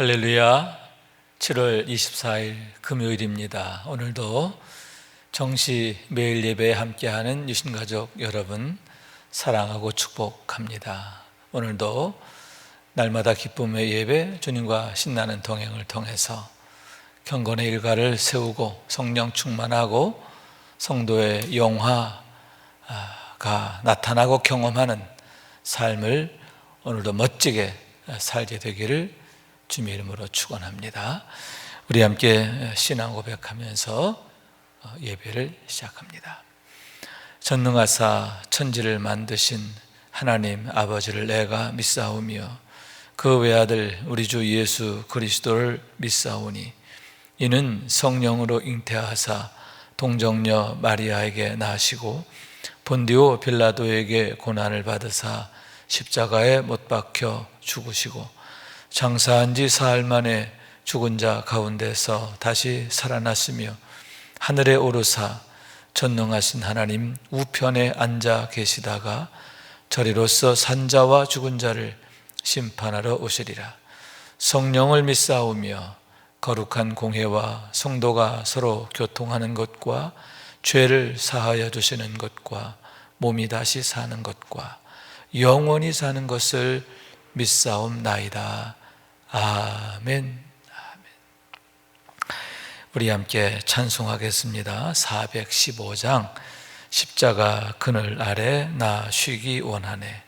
할렐루야. 7월 24일 금요일입니다. 오늘도 정시 매일 예배에 함께하는 유신가족 여러분 사랑하고 축복합니다. 오늘도 날마다 기쁨의 예배, 주님과 신나는 동행을 통해서 경건의 일가를 세우고 성령 충만하고 성도의 영화가 나타나고 경험하는 삶을 오늘도 멋지게 살게 되기를 주님의 이름으로 축원합니다. 우리 함께 신앙 고백하면서 예배를 시작합니다. 전능하사 천지를 만드신 하나님 아버지를 내가 믿사오며 그 외아들 우리 주 예수 그리스도를 믿사오니 이는 성령으로 잉태하사 동정녀 마리아에게 나시고 본디오 빌라도에게 고난을 받으사 십자가에 못 박혀 죽으시고 장사한 지 사흘 만에 죽은 자 가운데서 다시 살아났으며 하늘에 오르사 전능하신 하나님 우편에 앉아 계시다가 저리로서 산자와 죽은 자를 심판하러 오시리라. 성령을 믿사오며 거룩한 공회와 성도가 서로 교통하는 것과 죄를 사하여 주시는 것과 몸이 다시 사는 것과 영원히 사는 것을 믿사옵나이다. 아멘. 우리 함께 찬송하겠습니다. 415장 십자가 그늘 아래 나 쉬기 원하네.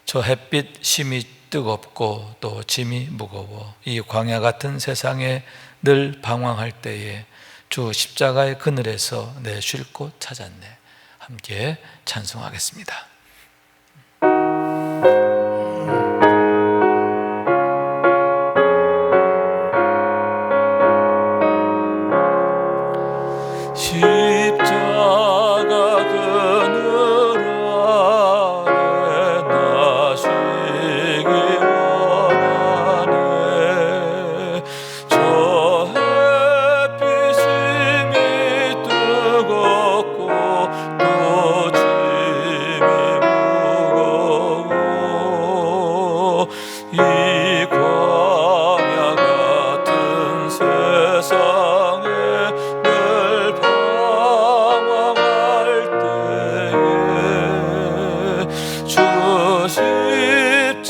저 햇빛 심이 뜨겁고 또 짐이 무거워 이 광야 같은 세상에 늘 방황할 때에 주 십자가의 그늘에서 내 쉴 곳 찾았네. 함께 찬송하겠습니다. 십자가 그늘 아래 나 쉬기 원하네. 저 햇빛 심이 뜨겁고 또 짐이 무거워 이 광야 같은 세상에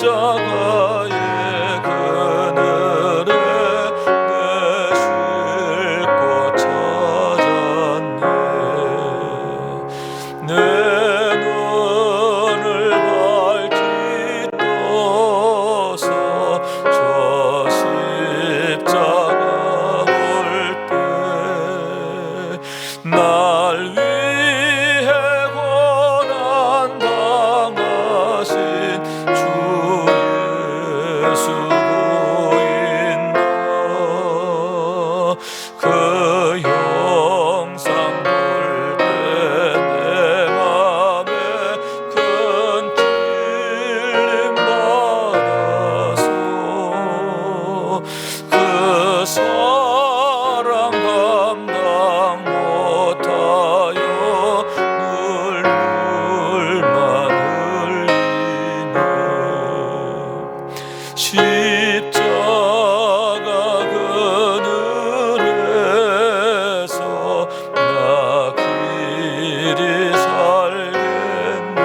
십자가의 그늘에 내 쉴 곳 찾았네. 내 눈을 밝히 떠서 저 십자가 볼 때 날 위해 고난 당하신 주 예수 보인다. 그 영상 볼 때 내 맘에 큰 찔림 받아서 그 사랑 감당 못하여 눈물만 흘리네. 십자가 그늘에서 나 길이 살겠네.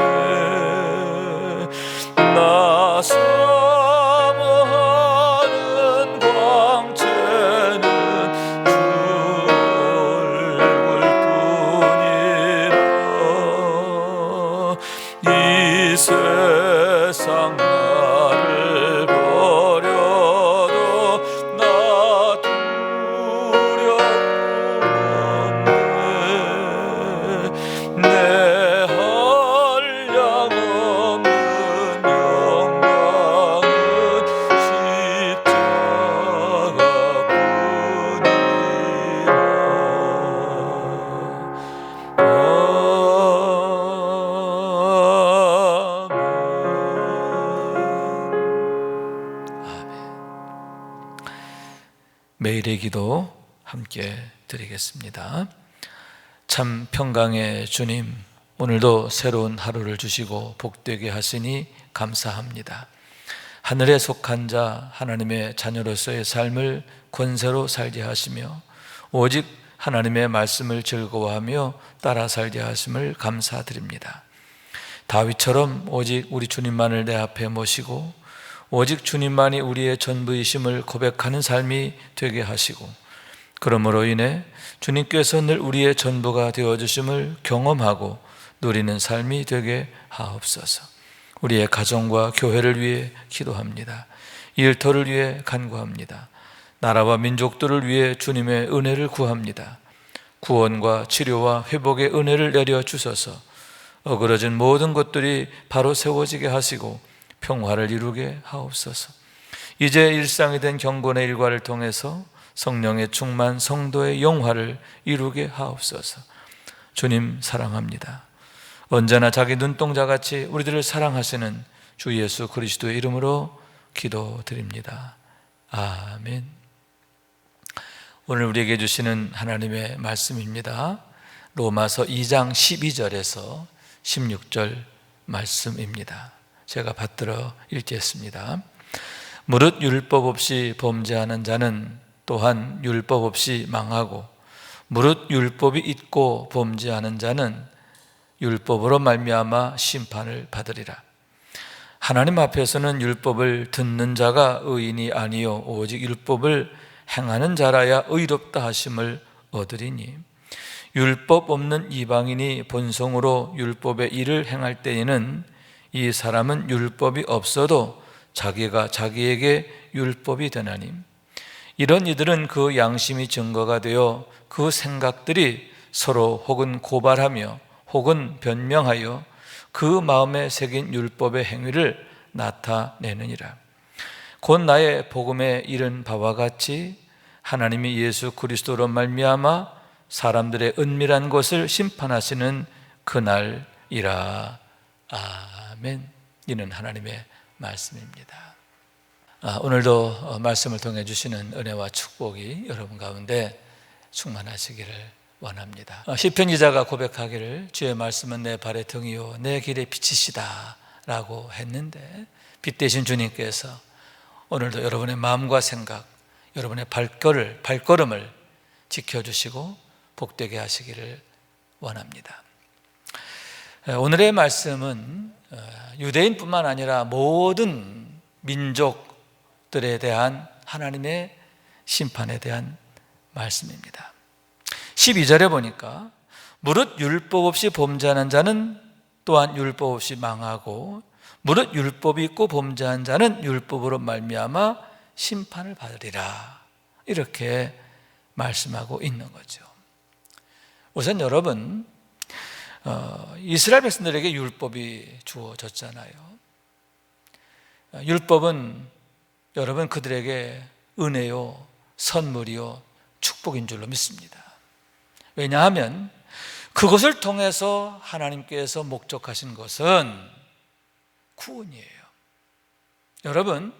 나 사모하는 광채는 주 얼굴뿐이라. 이 세상 나를 버려도 나 두려움없네. 내 한량 없는 영광은 매일의 기도 함께 드리겠습니다. 참 평강의 주님, 오늘도 새로운 하루를 주시고 복되게 하시니 감사합니다. 하늘에 속한 자 하나님의 자녀로서의 삶을 권세로 살게 하시며 오직 하나님의 말씀을 즐거워하며 따라 살게 하심을 감사드립니다. 다윗처럼 오직 우리 주님만을 내 앞에 모시고 오직 주님만이 우리의 전부이심을 고백하는 삶이 되게 하시고 그러므로 인해 주님께서 늘 우리의 전부가 되어주심을 경험하고 누리는 삶이 되게 하옵소서. 우리의 가정과 교회를 위해 기도합니다. 일터를 위해 간구합니다. 나라와 민족들을 위해 주님의 은혜를 구합니다. 구원과 치료와 회복의 은혜를 내려주셔서 어그러진 모든 것들이 바로 세워지게 하시고 평화를 이루게 하옵소서. 이제 일상이 된 경건의 일과를 통해서 성령의 충만 성도의 영화를 이루게 하옵소서. 주님 사랑합니다. 언제나 자기 눈동자같이 우리들을 사랑하시는 주 예수 그리스도의 이름으로 기도드립니다. 아멘. 오늘 우리에게 주시는 하나님의 말씀입니다. 로마서 2장 12절에서 16절 말씀입니다. 제가 받들어 읽겠습니다. 무릇 율법 없이 범죄하는 자는 또한 율법 없이 망하고 무릇 율법이 있고 범죄하는 자는 율법으로 말미암아 심판을 받으리라. 하나님 앞에서는 율법을 듣는 자가 의인이 아니요 오직 율법을 행하는 자라야 의롭다 하심을 얻으리니 율법 없는 이방인이 본성으로 율법의 일을 행할 때에는 이 사람은 율법이 없어도 자기가 자기에게 율법이 되나니 이런 이들은 그 양심이 증거가 되어 그 생각들이 서로 혹은 고발하며 혹은 변명하여 그 마음에 새긴 율법의 행위를 나타내느니라. 곧 나의 복음에 이른 바와 같이 하나님이 예수 그리스도로 말미암아 사람들의 은밀한 것을 심판하시는 그날이라. 아멘. 이는 하나님의 말씀입니다. 오늘도 말씀을 통해 주시는 은혜와 축복이 여러분 가운데 충만하시기를 원합니다. 시편 기자가 고백하기를 주의 말씀은 내 발의 등이요 내 길의 빛이시다 라고 했는데 빛 대신 주님께서 오늘도 여러분의 마음과 생각, 여러분의 발걸음을 지켜주시고 복되게 하시기를 원합니다. 오늘의 말씀은 유대인뿐만 아니라 모든 민족들에 대한 하나님의 심판에 대한 말씀입니다. 12절에 보니까 무릇 율법 없이 범죄하는 자는 또한 율법 없이 망하고 무릇 율법이 있고 범죄한 자는 율법으로 말미암아 심판을 받으리라 이렇게 말씀하고 있는 거죠. 우선 여러분 이스라엘 백성들에게 율법이 주어졌잖아요. 율법은 여러분 그들에게 은혜요 선물이요 축복인 줄로 믿습니다. 왜냐하면 그것을 통해서 하나님께서 목적하신 것은 구원이에요. 여러분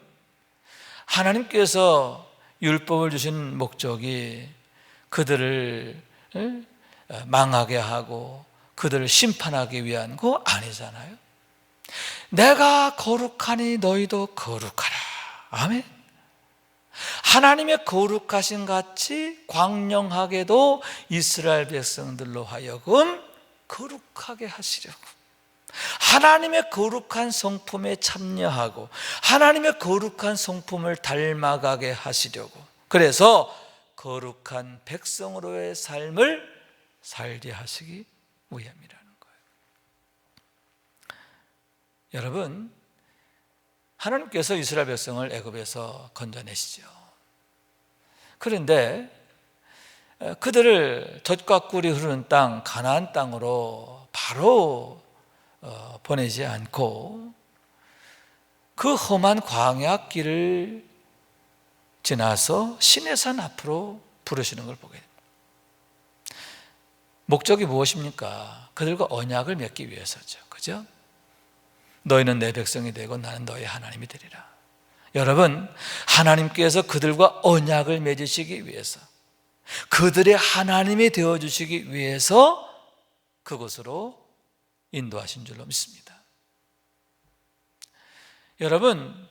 하나님께서 율법을 주신 목적이 그들을 망하게 하고 그들을 심판하기 위한 거 아니잖아요. 내가 거룩하니 너희도 거룩하라. 아멘. 하나님의 거룩하신 같이 광명하게도 이스라엘 백성들로 하여금 거룩하게 하시려고 하나님의 거룩한 성품에 참여하고 하나님의 거룩한 성품을 닮아가게 하시려고 그래서 거룩한 백성으로의 삶을 살게 하시기 위함이라는 거예요. 여러분 하나님께서 이스라엘 백성을 애굽에서 건져내시죠. 그런데 그들을 젖과 꿀이 흐르는 땅 가나안 땅으로 바로 보내지 않고 그 험한 광야 길을 지나서 시내산 앞으로 부르시는 걸 보게 됩니다. 목적이 무엇입니까? 그들과 언약을 맺기 위해서죠. 그죠? 너희는 내 백성이 되고 나는 너희 하나님이 되리라. 여러분 하나님께서 그들과 언약을 맺으시기 위해서 그들의 하나님이 되어주시기 위해서 그곳으로 인도하신 줄로 믿습니다. 여러분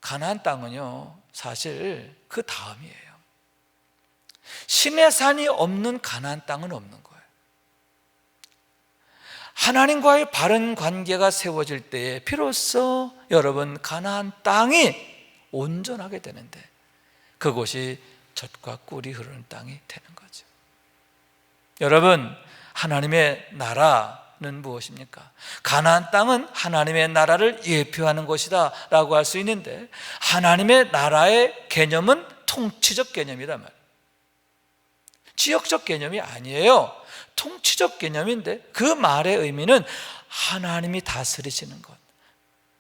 가나안 땅은요 사실 그 다음이에요. 시내산이 없는 가나안 땅은 없는 거예요. 하나님과의 바른 관계가 세워질 때에 비로소 여러분 가나안 땅이 온전하게 되는데, 그곳이 젖과 꿀이 흐르는 땅이 되는 거죠. 여러분, 하나님의 나라는 무엇입니까? 가나안 땅은 하나님의 나라를 예표하는 것이다 라고 할 수 있는데, 하나님의 나라의 개념은 통치적 개념이란 말이에요. 지역적 개념이 아니에요. 통치적 개념인데, 그 말의 의미는 하나님이 다스리시는 것,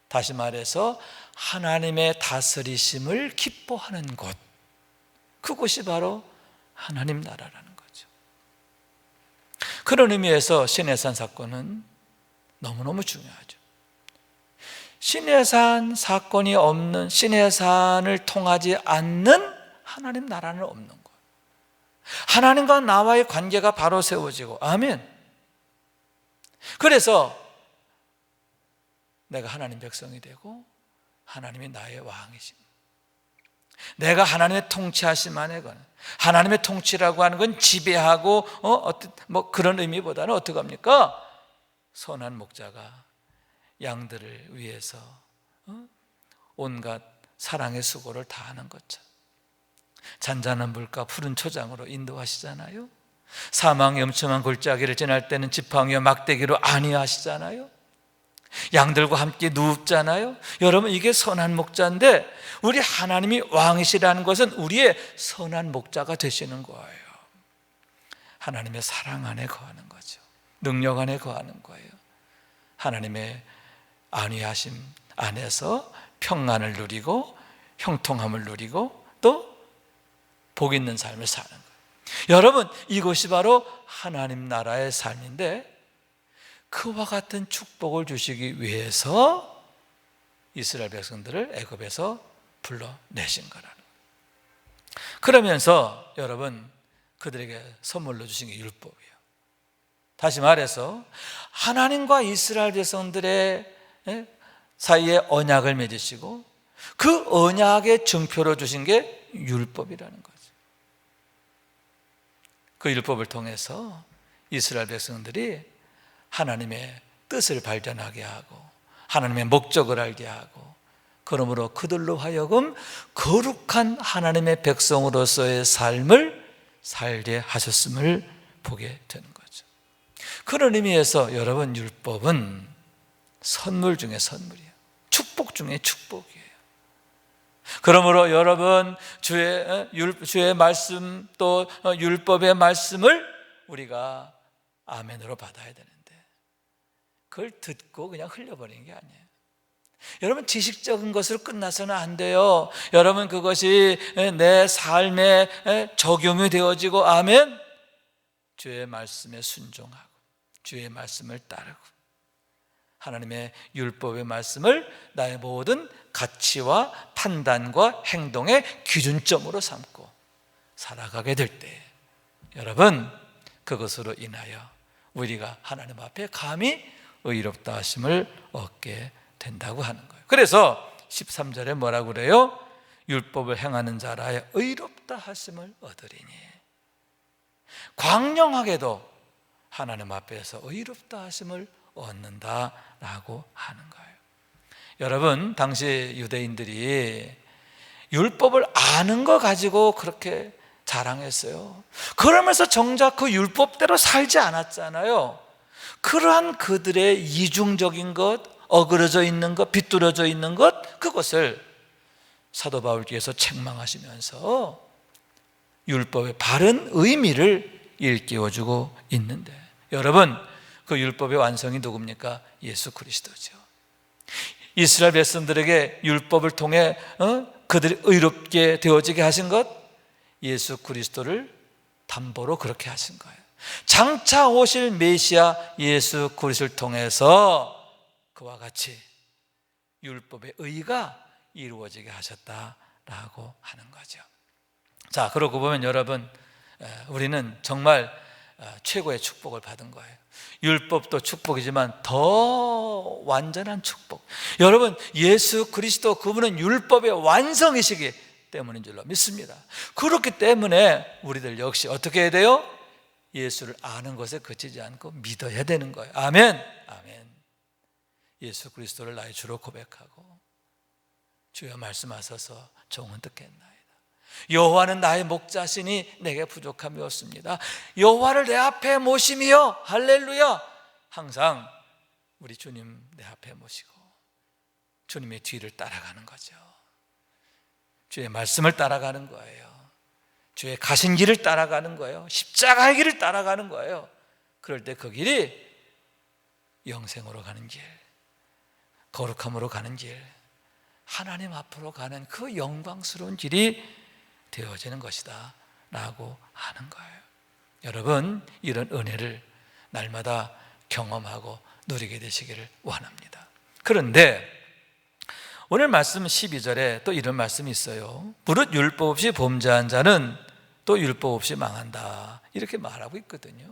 다시 말해서 하나님의 다스리심을 기뻐하는 곳, 그곳이 바로 하나님 나라라는 거죠. 그런 의미에서 시내산 사건은 너무너무 중요하죠. 시내산 사건이 없는, 시내산을 통하지 않는 하나님 나라는 없는 거예요. 하나님과 나와의 관계가 바로 세워지고, 아멘. 그래서 내가 하나님 백성이 되고 하나님이 나의 왕이심, 내가 하나님의 통치하심 안에 거는, 하나님의 통치라고 하는 건 지배하고 그런 의미보다는 어떻게 합니까? 선한 목자가 양들을 위해서 온갖 사랑의 수고를 다하는 것처럼 잔잔한 물가 푸른 초장으로 인도하시잖아요. 사망의 엄청난 골짜기를 지날 때는 지팡이와 막대기로 안위하시잖아요. 양들과 함께 눕잖아요. 여러분, 이게 선한 목자인데, 우리 하나님이 왕이시라는 것은 우리의 선한 목자가 되시는 거예요. 하나님의 사랑 안에 거하는 거죠. 능력 안에 거하는 거예요. 하나님의 안위하심 안에서 평안을 누리고 형통함을 누리고 또 복 있는 삶을 사는 거예요. 여러분, 이것이 바로 하나님 나라의 삶인데, 그와 같은 축복을 주시기 위해서 이스라엘 백성들을 애굽에서 불러내신 거라는 거예요. 그러면서 여러분, 그들에게 선물로 주신 게 율법이에요. 다시 말해서 하나님과 이스라엘 백성들의 사이에 언약을 맺으시고 그 언약의 증표로 주신 게 율법이라는 거죠. 그 율법을 통해서 이스라엘 백성들이 하나님의 뜻을 발견하게 하고 하나님의 목적을 알게 하고, 그러므로 그들로 하여금 거룩한 하나님의 백성으로서의 삶을 살게 하셨음을 보게 되는 거죠. 그런 의미에서 여러분, 율법은 선물 중에 선물이에요. 축복 중에 축복이에요. 그러므로 여러분, 주의 말씀 또 율법의 말씀을 우리가 아멘으로 받아야 되는데, 그걸 듣고 그냥 흘려버리는 게 아니에요. 여러분, 지식적인 것으로 끝나서는 안 돼요. 여러분, 그것이 내 삶에 적용이 되어지고, 아멘, 주의 말씀에 순종하고 주의 말씀을 따르고 하나님의 율법의 말씀을 나의 모든 가치와 판단과 행동의 기준점으로 삼고 살아가게 될 때, 여러분, 그것으로 인하여 우리가 하나님 앞에 감히 의롭다 하심을 얻게 된다고 하는 거예요. 그래서 13절에 뭐라고 그래요? 율법을 행하는 자라야 의롭다 하심을 얻으리니. 광명하게도 하나님 앞에서 의롭다 하심을 얻는다라고 하는 거예요. 여러분, 당시 유대인들이 율법을 아는 거 가지고 그렇게 자랑했어요. 그러면서 정작 그 율법대로 살지 않았잖아요. 그러한 그들의 이중적인 것, 어그러져 있는 것, 비뚤어져 있는 것, 그것을 사도 바울께서 책망하시면서 율법의 바른 의미를 일깨워주고 있는데, 여러분, 그 율법의 완성이 누굽니까? 예수 그리스도죠. 이스라엘 백성들에게 율법을 통해 그들이 의롭게 되어지게 하신 것, 예수 그리스도를 담보로 그렇게 하신 거예요. 장차 오실 메시아 예수 그리스도를 통해서 그와 같이 율법의 의가 이루어지게 하셨다라고 하는 거죠. 자, 그러고 보면 여러분, 우리는 정말 최고의 축복을 받은 거예요. 율법도 축복이지만 더 완전한 축복. 여러분, 예수 그리스도 그분은 율법의 완성이시기 때문인 줄로 믿습니다. 그렇기 때문에 우리들 역시 어떻게 해야 돼요? 예수를 아는 것에 그치지 않고 믿어야 되는 거예요. 아멘. 아멘. 예수 그리스도를 나의 주로 고백하고 주여 말씀하소서 종은 듣겠나이다. 여호와는 나의 목자시니 내게 부족함이 없습니다. 여호와를 내 앞에 모심이여, 할렐루야. 항상 우리 주님 내 앞에 모시고 주님의 뒤를 따라가는 거죠. 주의 말씀을 따라가는 거예요. 주의 가신 길을 따라가는 거예요. 십자가의 길을 따라가는 거예요. 그럴 때 그 길이 영생으로 가는 길, 거룩함으로 가는 길, 하나님 앞으로 가는 그 영광스러운 길이 되어지는 것이다 라고 하는 거예요. 여러분, 이런 은혜를 날마다 경험하고 누리게 되시기를 원합니다. 그런데 오늘 말씀 12절에 또 이런 말씀이 있어요. 무릇 율법 없이 범죄한 자는 또 율법 없이 망한다, 이렇게 말하고 있거든요.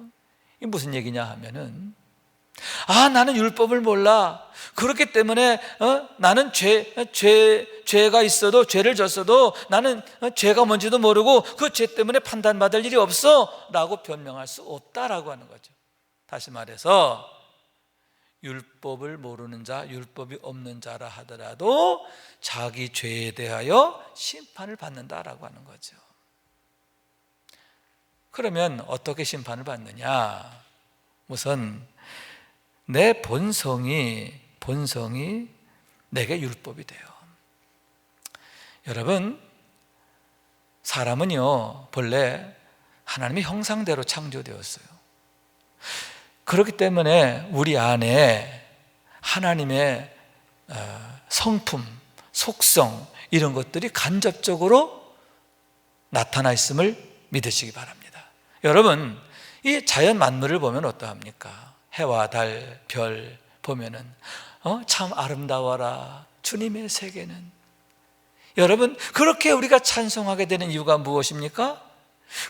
이게 무슨 얘기냐 하면은, 나는 율법을 몰라. 그렇기 때문에 나는 죄가 있어도, 죄를 졌어도 나는 죄가 뭔지도 모르고 그 죄 때문에 판단받을 일이 없어 라고 변명할 수 없다라고 하는 거죠. 다시 말해서 율법을 모르는 자, 율법이 없는 자라 하더라도 자기 죄에 대하여 심판을 받는다라고 하는 거죠. 그러면 어떻게 심판을 받느냐? 우선 내 본성이 내게 율법이 돼요. 여러분, 사람은요 본래 하나님의 형상대로 창조되었어요. 그렇기 때문에 우리 안에 하나님의 성품, 속성, 이런 것들이 간접적으로 나타나 있음을 믿으시기 바랍니다. 여러분, 이 자연 만물을 보면 어떠합니까? 해와 달, 별 보면은 참 아름다워라, 주님의 세계는. 여러분, 그렇게 우리가 찬송하게 되는 이유가 무엇입니까?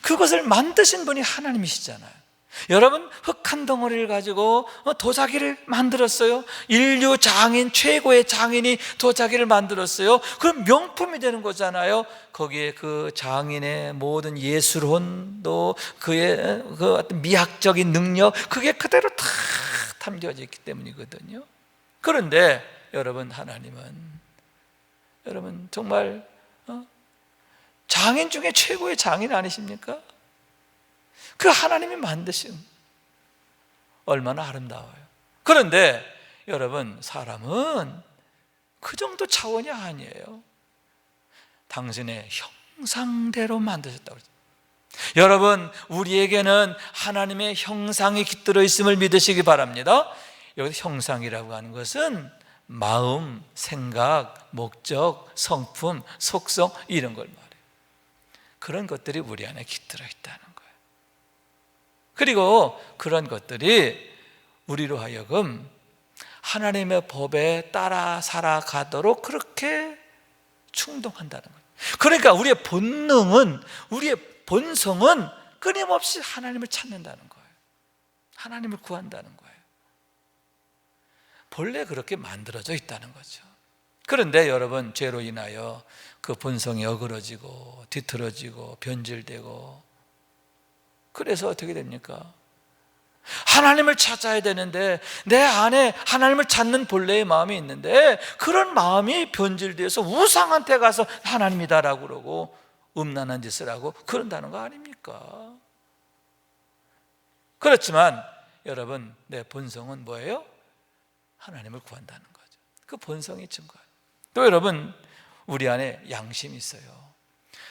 그것을 만드신 분이 하나님이시잖아요. 여러분, 흙 한 덩어리를 가지고 도자기를 만들었어요. 인류 장인, 최고의 장인이 도자기를 만들었어요. 그럼 명품이 되는 거잖아요. 거기에 그 장인의 모든 예술혼도 그의 그 어떤 미학적인 능력, 그게 그대로 다 담겨져 있기 때문이거든요. 그런데 여러분, 하나님은 여러분 정말 장인 중에 최고의 장인 아니십니까? 그 하나님이 만드신, 얼마나 아름다워요. 그런데 여러분, 사람은 그 정도 차원이 아니에요. 당신의 형상대로 만드셨다고 그랬어요. 여러분, 우리에게는 하나님의 형상이 깃들어 있음을 믿으시기 바랍니다. 여기서 형상이라고 하는 것은 마음, 생각, 목적, 성품, 속성, 이런 걸 말해요. 그런 것들이 우리 안에 깃들어 있다는 거예요. 그리고 그런 것들이 우리로 하여금 하나님의 법에 따라 살아가도록 그렇게 충동한다는 거예요. 그러니까 우리의 본능은, 우리의 본성은 끊임없이 하나님을 찾는다는 거예요. 하나님을 구한다는 거예요. 본래 그렇게 만들어져 있다는 거죠. 그런데 여러분, 죄로 인하여 그 본성이 어그러지고 뒤틀어지고 변질되고, 그래서 어떻게 됩니까? 하나님을 찾아야 되는데 내 안에 하나님을 찾는 본래의 마음이 있는데 그런 마음이 변질되어서 우상한테 가서 하나님이다라고 그러고 음란한 짓을 하고 그런다는 거 아닙니까? 그렇지만 여러분, 내 본성은 뭐예요? 하나님을 구한다는 거죠. 그 본성이 증거예요. 또 여러분, 우리 안에 양심이 있어요.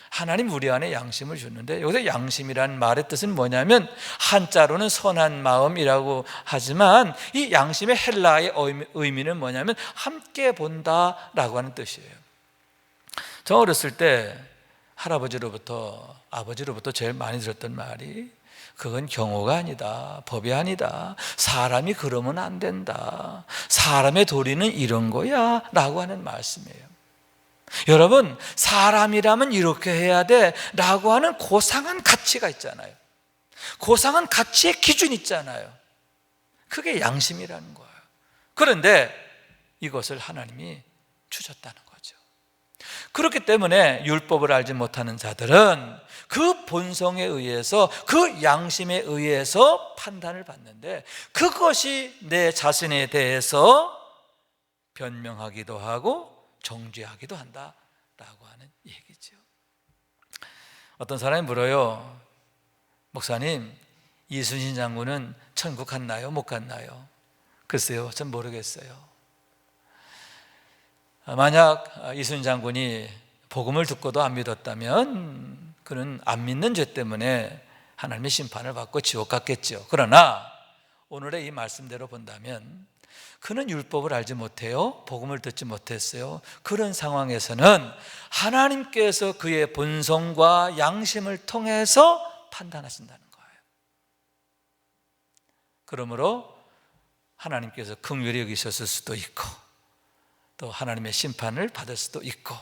하나님 우리 안에 양심을 줬는데, 여기서 양심이라는 말의 뜻은 뭐냐면 한자로는 선한 마음이라고 하지만 이 양심의 헬라의 의미는 뭐냐면 함께 본다라고 하는 뜻이에요. 저 어렸을 때 할아버지로부터, 아버지로부터 제일 많이 들었던 말이, 그건 경호가 아니다, 법이 아니다, 사람이 그러면 안 된다, 사람의 도리는 이런 거야 라고 하는 말씀이에요. 여러분, 사람이라면 이렇게 해야 돼 라고 하는 고상한 가치가 있잖아요. 고상한 가치의 기준이 있잖아요. 그게 양심이라는 거예요. 그런데 이것을 하나님이 주셨다는 거죠. 그렇기 때문에 율법을 알지 못하는 자들은 그 본성에 의해서, 그 양심에 의해서 판단을 받는데, 그것이 내 자신에 대해서 변명하기도 하고 정죄하기도 한다라고 하는 얘기죠. 어떤 사람이 물어요. 목사님, 이순신 장군은 천국 갔나요? 못 갔나요? 글쎄요, 전 모르겠어요. 만약 이순신 장군이 복음을 듣고도 안 믿었다면 그는 안 믿는 죄 때문에 하나님의 심판을 받고 지옥 갔겠죠. 그러나 오늘의 이 말씀대로 본다면 그는 율법을 알지 못해요, 복음을 듣지 못했어요. 그런 상황에서는 하나님께서 그의 본성과 양심을 통해서 판단하신다는 거예요. 그러므로 하나님께서 긍휼히 여기셨을 수도 있고 또 하나님의 심판을 받을 수도 있고,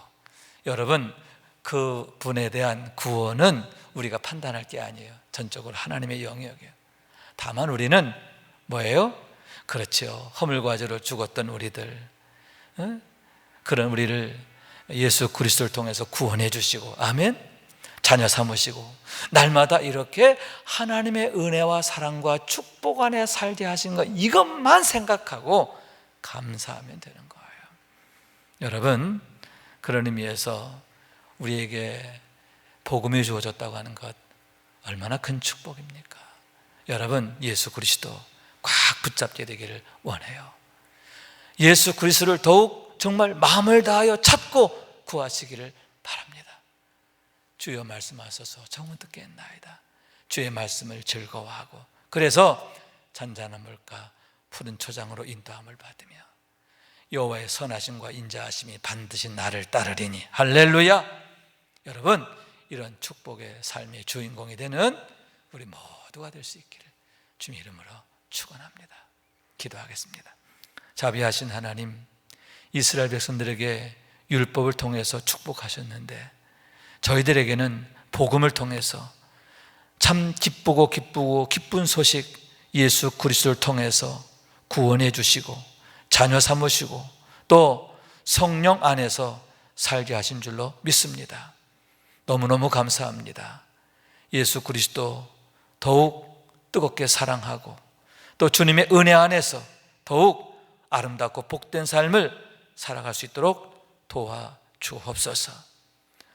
여러분, 그 분에 대한 구원은 우리가 판단할 게 아니에요. 전적으로 하나님의 영역이에요. 다만 우리는 뭐예요? 그렇죠, 허물과제로 죽었던 우리들, 그런 우리를 예수 그리스도를 통해서 구원해 주시고, 아멘, 자녀 삼으시고 날마다 이렇게 하나님의 은혜와 사랑과 축복 안에 살게 하신 것, 이것만 생각하고 감사하면 되는 거예요. 여러분, 그런 의미에서 우리에게 복음이 주어졌다고 하는 것 얼마나 큰 축복입니까? 여러분, 예수 그리스도 꽉 붙잡게 되기를 원해요. 예수 그리스도를 더욱 정말 마음을 다하여 찾고 구하시기를 바랍니다. 주여 말씀하소서, 정은 듣겠나이다. 주의 말씀을 즐거워하고, 그래서 잔잔한 물가 푸른 초장으로 인도함을 받으며 여호와의 선하심과 인자하심이 반드시 나를 따르리니. 할렐루야. 여러분, 이런 축복의 삶의 주인공이 되는 우리 모두가 될 수 있기를 주님 이름으로 축원합니다. 기도하겠습니다. 자비하신 하나님, 이스라엘 백성들에게 율법을 통해서 축복하셨는데 저희들에게는 복음을 통해서 참 기쁘고 기쁜 소식, 예수 그리스도를 통해서 구원해 주시고 자녀 삼으시고 또 성령 안에서 살게 하신 줄로 믿습니다. 너무너무 감사합니다. 예수 그리스도 더욱 뜨겁게 사랑하고 또 주님의 은혜 안에서 더욱 아름답고 복된 삶을 살아갈 수 있도록 도와주옵소서.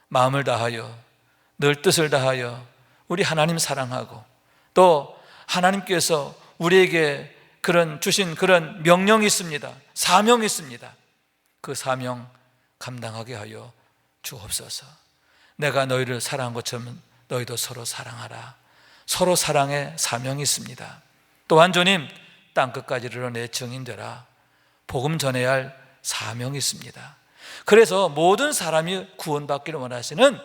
마음을 다하여 늘 뜻을 다하여 우리 하나님 사랑하고 또 하나님께서 우리에게 주신 그런 명령이 있습니다. 사명이 있습니다. 그 사명 감당하게 하여 주옵소서. 내가 너희를 사랑한 것처럼 너희도 서로 사랑하라. 서로 사랑의 사명이 있습니다. 또한 주님, 땅끝까지 이르러 내 증인 되라. 복음 전해야 할 사명이 있습니다. 그래서 모든 사람이 구원받기를 원하시는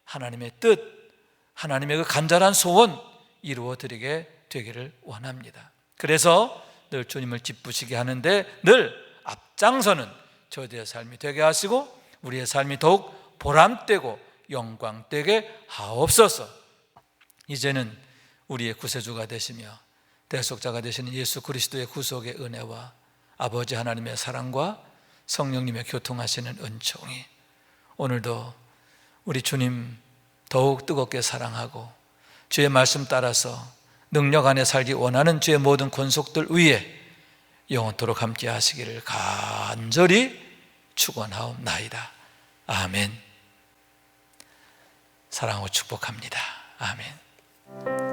하나님의 뜻, 하나님의 그 간절한 소원 이루어 드리게 되기를 원합니다. 그래서 늘 주님을 기쁘시게 하는데 늘 앞장서는 저희들의 삶이 되게 하시고 우리의 삶이 더욱 보람되고 영광되게 하옵소서. 이제는 우리의 구세주가 되시며 대속자가 되시는 예수 그리스도의 구속의 은혜와 아버지 하나님의 사랑과 성령님의 교통하시는 은총이 오늘도 우리 주님 더욱 뜨겁게 사랑하고 주의 말씀 따라서 능력 안에 살기 원하는 주의 모든 권속들 위에 영원토록 함께 하시기를 간절히 축원하옵나이다. 아멘. 사랑하고 축복합니다. 아멘.